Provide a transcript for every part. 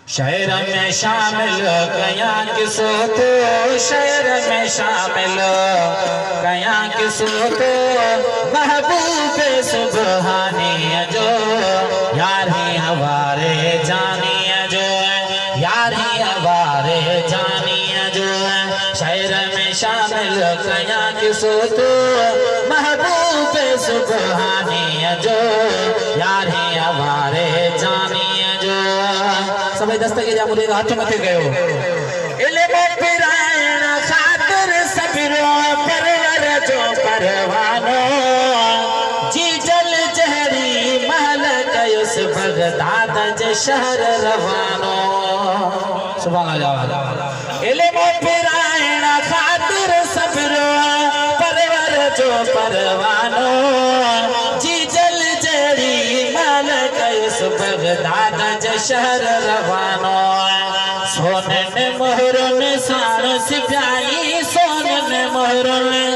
शहर में शामिल कया किसो तो शहर में शामिल कया किसो तो महबूब सुबहानी जो यार ही हमारे जानिए जो यार ही हमारे जानिए जो शहर में शामिल कया किसो तो महबूब सुबहानी जो यार ही हमारे जानिए जो सभी दस्तक जा मुझे हाथ में गयो इल्म पिरायण खातिर सबिरो परवर जो परवानो जी जल जहरी महल कयुस बगदाद ज शहर रवानो सुभान अल्लाह इल्म पिरायण खातिर सबिरो परवर जो परवानो जी जल जहरी महल कयुस बगदाद ज शहर रवानो सोने ने मोहर में सार सिपाही सोने ने मोहर में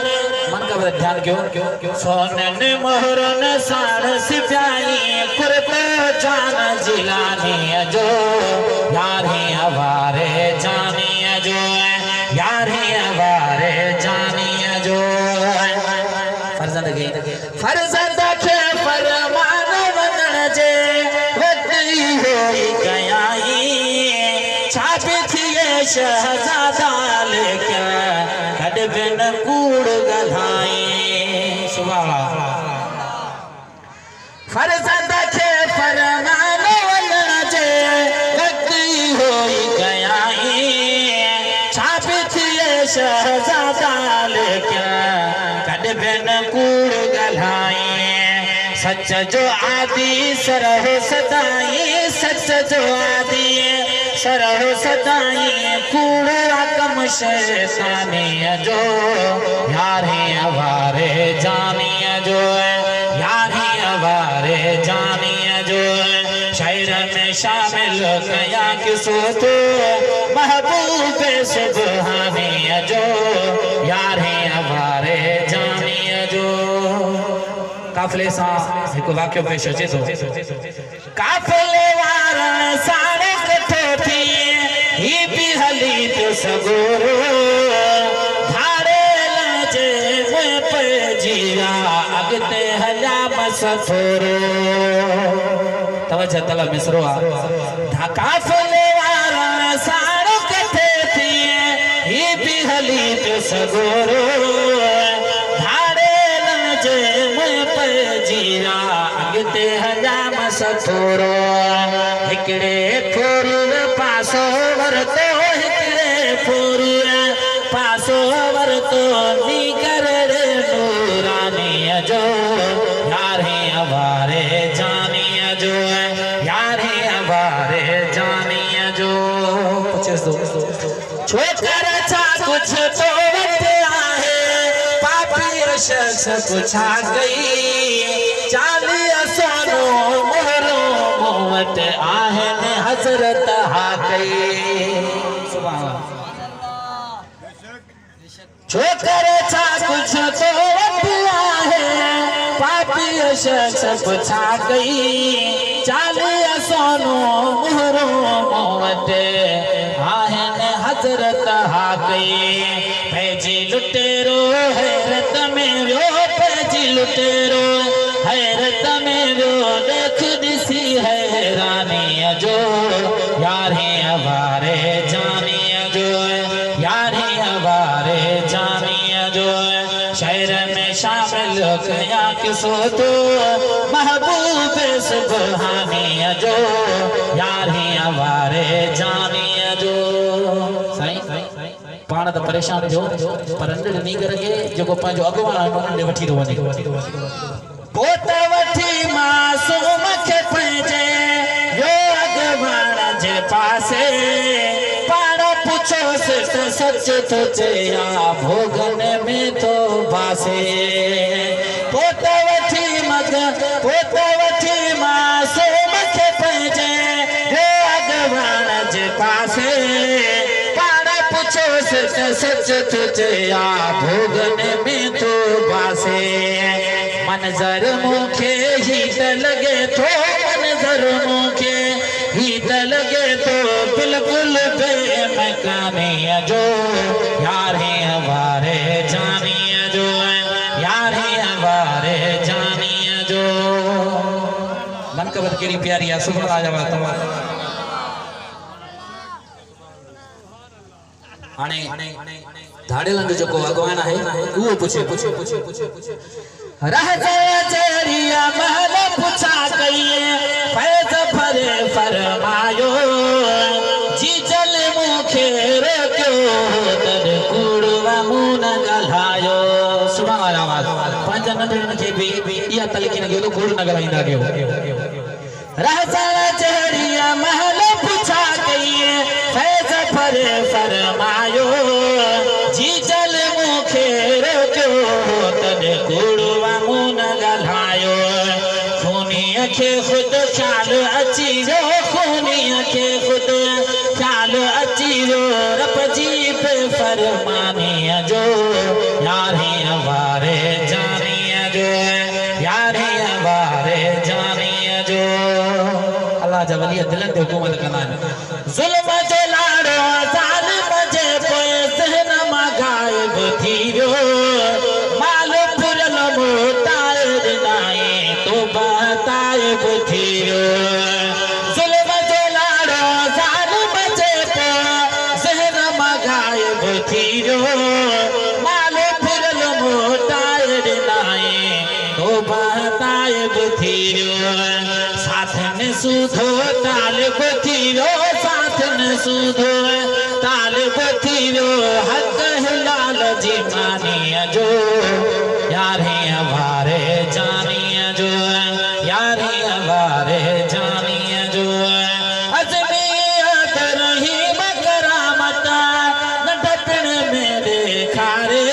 मन का ध्यान क्यों सोने ने मोहर में सार सिपाही कुर्तो जान जिलानी जो यार ही हमारे जानिए जो यार ही हमारे जानिए जो फर्जंद के फरमान वदन जे वती होई गयाई छापी थिए शहजादा लेके कद बिन कूड़ गधाई सुभान फर्जंद के फरमान वदन जे वती होई गयाई छापी थिए शहजादा लेके कद बिन कूड़ गधाई सच जो आदि सरह सदाई सच जो आदि सरह सदाई कूड़ा कम शैतानी जो यार ही हमारे जानिए जो यार ही हमारे जानिए जो शहर में शामिल कया किसो तो महबूब सुबहानी जो यार ही हमारे जानिए जो काफले सा एक वाक्य पेश अचे तो काफले वारन सारे कथे थी ही भी हली तो सगोरो धारे लाजे में पे जीरा अगते हला मसफरो तवज्जो तलब मिसरो आ काफले वारन सारे कथे थी ही भी हली तो सगोरो जीरा अगते हजाम सथोरो हिकड़े फूल पासो वरतो हिकड़े फूल पासो वरतो निकर रे नूरानी जो यार ही हमारे जानिए जो यार ही हमारे जानिए जो छोकर छा कुछ तो शख्स पूछा गई चालिया सोनो मोहरो मोहम्मद आहन हजरत हा गई छोकर छा कुछ तो है पापी शख्स पूछा गई चालिया सोनो मोहरो मोहम्मद आहन हजरत हा गई भेजी लुटेरो हैरत में वो पैजी लुटेरो हैरत में वो देख दिसी हैरानी जो यार ही हमारे जानिए जो यार ही हमारे जानिए जो शहर में शामिल कया किसो तो महबूब सुबहानी जो यार ही हमारे जानिए जो पाण तो परेशान जो पर अंदर नहीं करके जो पंहिंजो अॻुवान ने वठी थो वञे पोत वठी मासूम खे पंहिंजे यो अॻुवान जे पासे पाण पुछोसि त सच थो चया भोगन में तो बासे पोत वठी मासूम खे पंहिंजे यो अॻुवान जे पासे त सच तुझे या भोगन में तो बासे मंजर मुखे ही त लगे तो मंजर मुखे ही त लगे तो बिल्कुल बेमकानी जो यार है हमारे जानी जो यार है हमारे जानी जो मन कबर केड़ी प्यारी आ सुबह आ जावा तमाम हाणे धाड़ेलन जो को अगवान है वो पूछे रह जाए चेरिया महल पूछा कहिए फैज भरे फरमायो जी जल मुखे रखो तन कूड़वा मुन गलायो सुबह आवाज पंज नंढड़न के भी या तलकीन के तो कूड़ न गलाइंदा के रह जाए चेरिया महल पूछा कहिए फैज भरे फरमायो जी जल मुखे रखो तन कूड़वा मुन गलायो खूनी के खुद ख्याल अची जो खूनी के खुद ख्याल अची जो रब जी पे फरमानी जो यार ही हमारे जानी जो यार ही हमारे जानी जो अल्लाह जा वली दिलन ते हुकूमत कंदा जुल्म जो लाड़ो जालिम जे पोइ सहन मां गायब थी वियो माल पुरल मोटाए नाए तो बताइब थी वियो जुल्म जो लाड़ो जालिम जे पोइ सहन मां गायब थी वियो माल पुरल मोटाए नाए तो बताइब थी वियो साथ में सुधो तालिब थी वियो साथ में सुधो तालिब थी वियो हक हिलाल जी मानी जो यार है हमारे जानी जो यार है हमारे जानी जो अजमी अदरही मकरामत नटपन मेरे खारे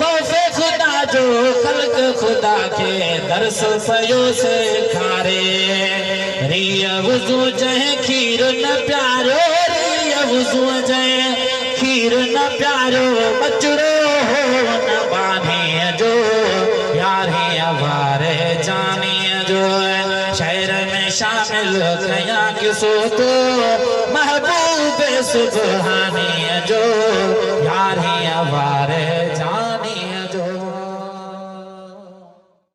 खौफे खुदा जो खल्क खुदा के दर्स पयो से खारे रिया वुजू जय खीर न प्यारो रिया वुजू जय खीर न प्यारो बचड़ो हो न बाने जो यार है हमारे जानी जो शहर में शामिल कया किसो तो महबूब सुबहानी जो यार है हमारे जान